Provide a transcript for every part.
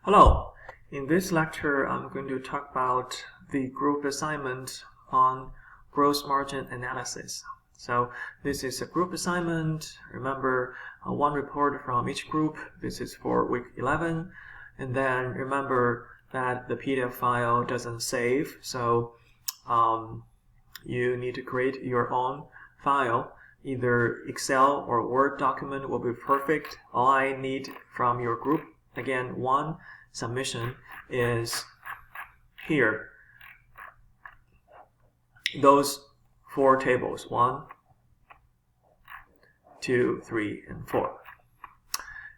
Hello, in this lecture I'm going to talk about the group assignment on gross margin analysis. So this is a group assignment. Remember, one report from each group. This is for week 11. And then remember that the PDF file doesn't save, so you need to create your own file. Either Excel or Word document will be perfect. All I need from your group, again, one submission is here. Those four tables, 1, 2, 3, and 4.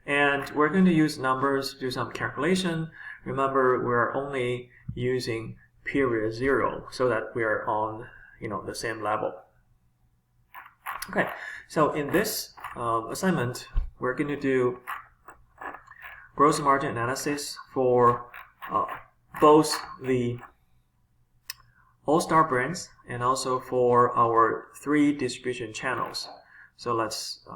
And we're going to use numbers to do some calculation. Remember, we're only using period 0 so that we are on the same level. Okay, so in this assignment, we're going to do gross margin analysis for both the All-Star brands and also for our 3 distribution channels. So let's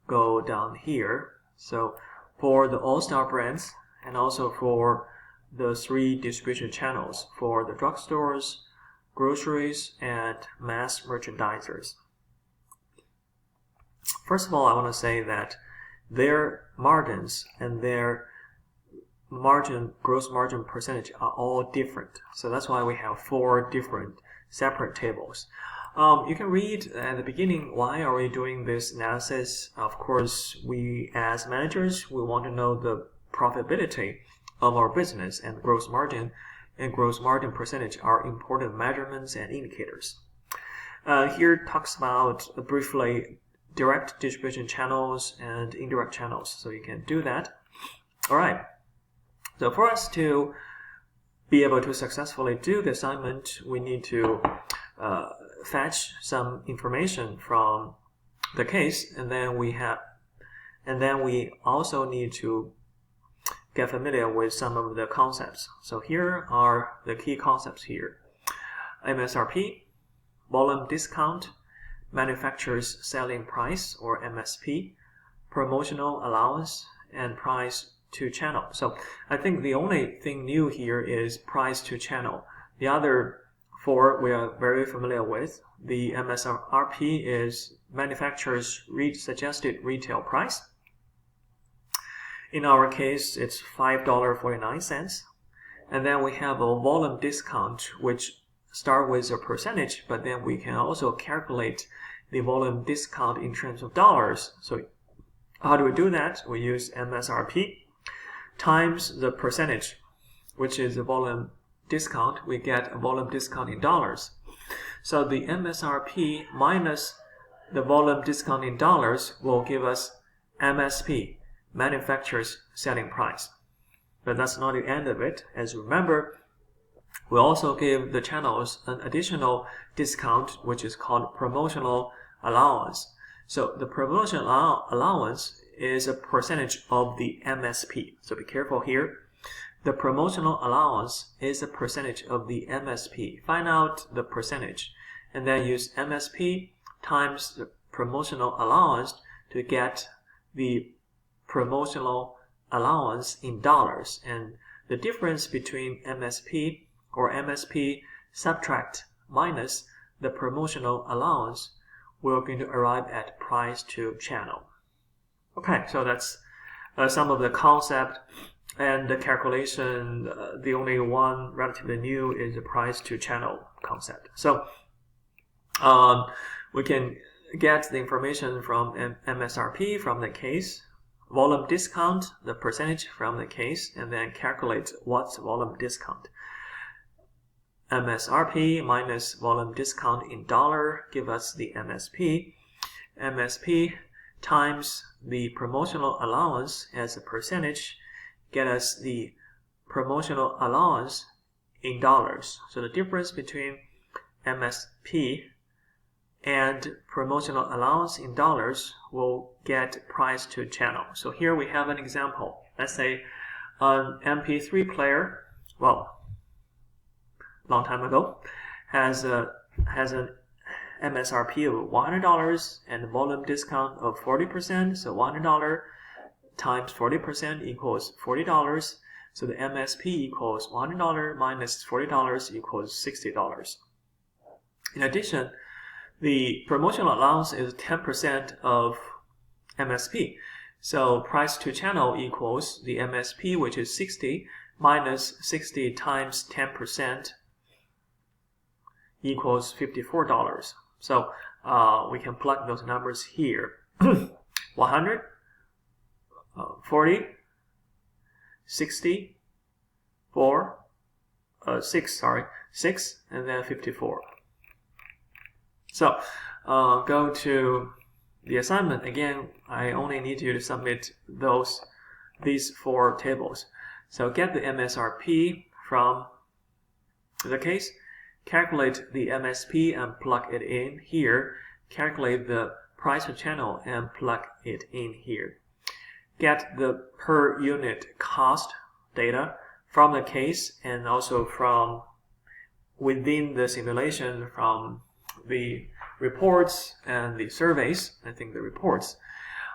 go down here. So for the All-Star brands and also for the 3 distribution channels for the drugstores, groceries, and mass merchandisers. First of all, I want to say that their margins and their gross margin percentage are all different. So that's why we have 4 different separate tables. You can read at the beginning, why are we doing this analysis? Of course, we as managers, we want to know the profitability of our business, and gross margin and gross margin percentage are important measurements and indicators. Here it talks about briefly direct distribution channels and indirect channels, so you can do that. All right. So for us to be able to successfully do the assignment, we need to fetch some information from the case, and then we also need to get familiar with some of the concepts. So here are the key concepts here: MSRP, volume discount, manufacturer's selling price or MSP, promotional allowance, and price to channel. So I think the only thing new here is price to channel. The other 4 we are very familiar with. The MSRP is manufacturer's suggested retail price. In our case, it's $5.49. And then we have a volume discount, which start with a percentage, but then we can also calculate the volume discount in terms of dollars. So how do we do that? We use MSRP times the percentage, which is the volume discount. We get a volume discount in dollars. So the MSRP minus the volume discount in dollars will give us MSP, manufacturer's selling price. But that's not the end of it. As you remember, we also give the channels an additional discount, which is called promotional allowance. So the promotional allowance is a percentage of the MSP. So be careful here. The promotional allowance is a percentage of the MSP. Find out the percentage and then use MSP times the promotional allowance to get the promotional allowance in dollars. And the difference between MSP or MSP subtract minus the promotional allowance, we're going to arrive at price to channel. Okay, so that's some of the concept and the calculation. The only one relatively new is the price to channel concept. So we can get the information from MSRP from the case, volume discount, the percentage from the case, and then calculate what's volume discount. MSRP minus volume discount in dollar give us the MSP. MSP times the promotional allowance as a percentage get us the promotional allowance in dollars. So the difference between MSP and promotional allowance in dollars will get price to channel. So here we have an example. Let's say an MP3 player, long time ago, has an MSRP of $100 and a volume discount of 40%, so $100 times 40% equals $40. So the MSP equals $100 minus $40 equals $60. In addition, the promotional allowance is 10% of MSP. So price to channel equals the MSP, which is 60, minus 60 times 10% equals $54. So we can plug those numbers here. 100, 40, 60, 6, and then 54. So go to the assignment. Again, I only need you to submit these 4 tables. So get the MSRP from the case, calculate the MSP and plug it in here, calculate the price per channel and plug it in here. Get the per unit cost data from the case and also from within the simulation from the reports and the surveys. I think the reports.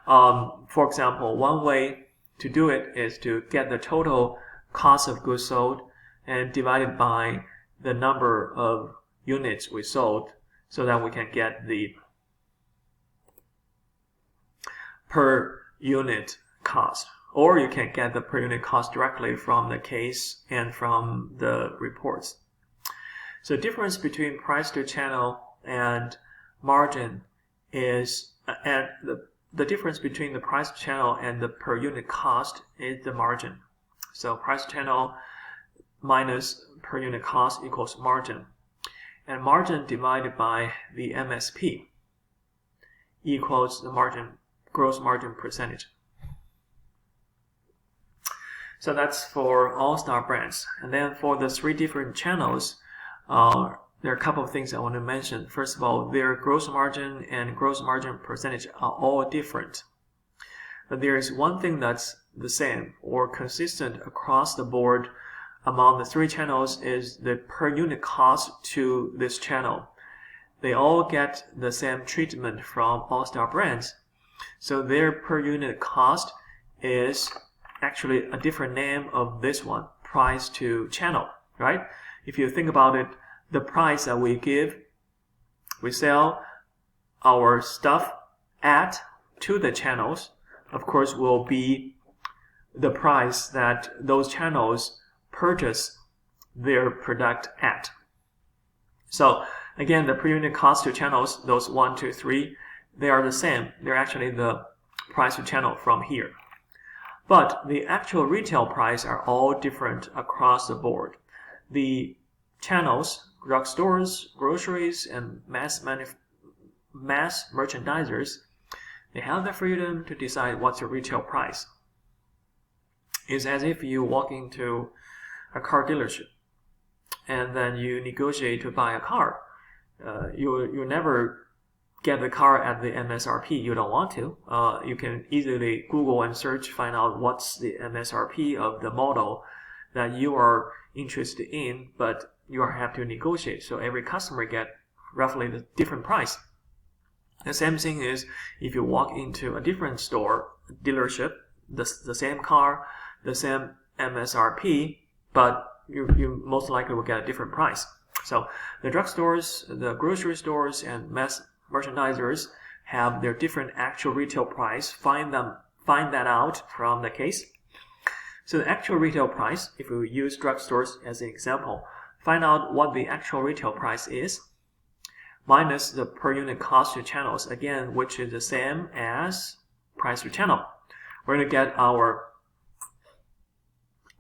For example, one way to do it is to get the total cost of goods sold and divide it by the number of units we sold so that we can get the per unit cost. Or you can get the per unit cost directly from the case and from the reports. So the difference between price to channel and margin is, and the difference between the price to channel and the per unit cost is the margin. So price to channel minus per unit cost equals margin. And margin divided by the MSP equals the margin, gross margin percentage. So that's for all Star brands. And then for the 3 different channels, there are a couple of things I want to mention. First of all, their gross margin and gross margin percentage are all different. But there is one thing that's the same or consistent across the board among the 3 channels is the per unit cost to this channel. They all get the same treatment from all Star brands. So their per unit cost is actually a different name of this one, price to channel, right? If you think about it, the price that we give, we sell our stuff to the channels, of course, will be the price that those channels purchase their product at. So again, the per unit cost to channels, those 1, 2, 3, they are the same. They're actually the price to channel from here. But the actual retail price are all different across the board. The channels, drugstores, groceries, and mass merchandisers, they have the freedom to decide what's the retail price. It's as if you walk into a car dealership and then you negotiate to buy a car. You never get the car at the MSRP. You don't want to. You can easily Google and search, find out what's the MSRP of the model that you are interested in, but you have to negotiate. So every customer get roughly the different price. The same thing is if you walk into a different store, dealership, the same car, the same MSRP, but you most likely will get a different price. So the drugstores, the grocery stores, and mass merchandisers have their different actual retail price. Find that out from the case. So the actual retail price, if we use drugstores as an example, find out what the actual retail price is, minus the per unit cost to channels, again, which is the same as price to channel. We're going to get our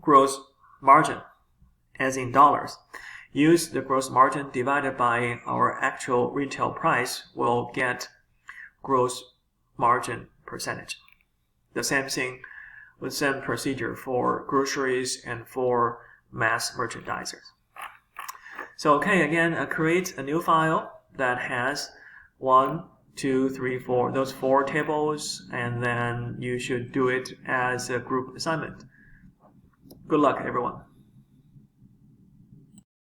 gross margin, as in dollars. Use the gross margin divided by our actual retail price, we'll get gross margin percentage. The same thing, the same procedure for groceries and for mass merchandisers. So okay, again, create a new file that has 1, 2, 3, 4, those 4 tables, and then you should do it as a group assignment. Good luck, everyone.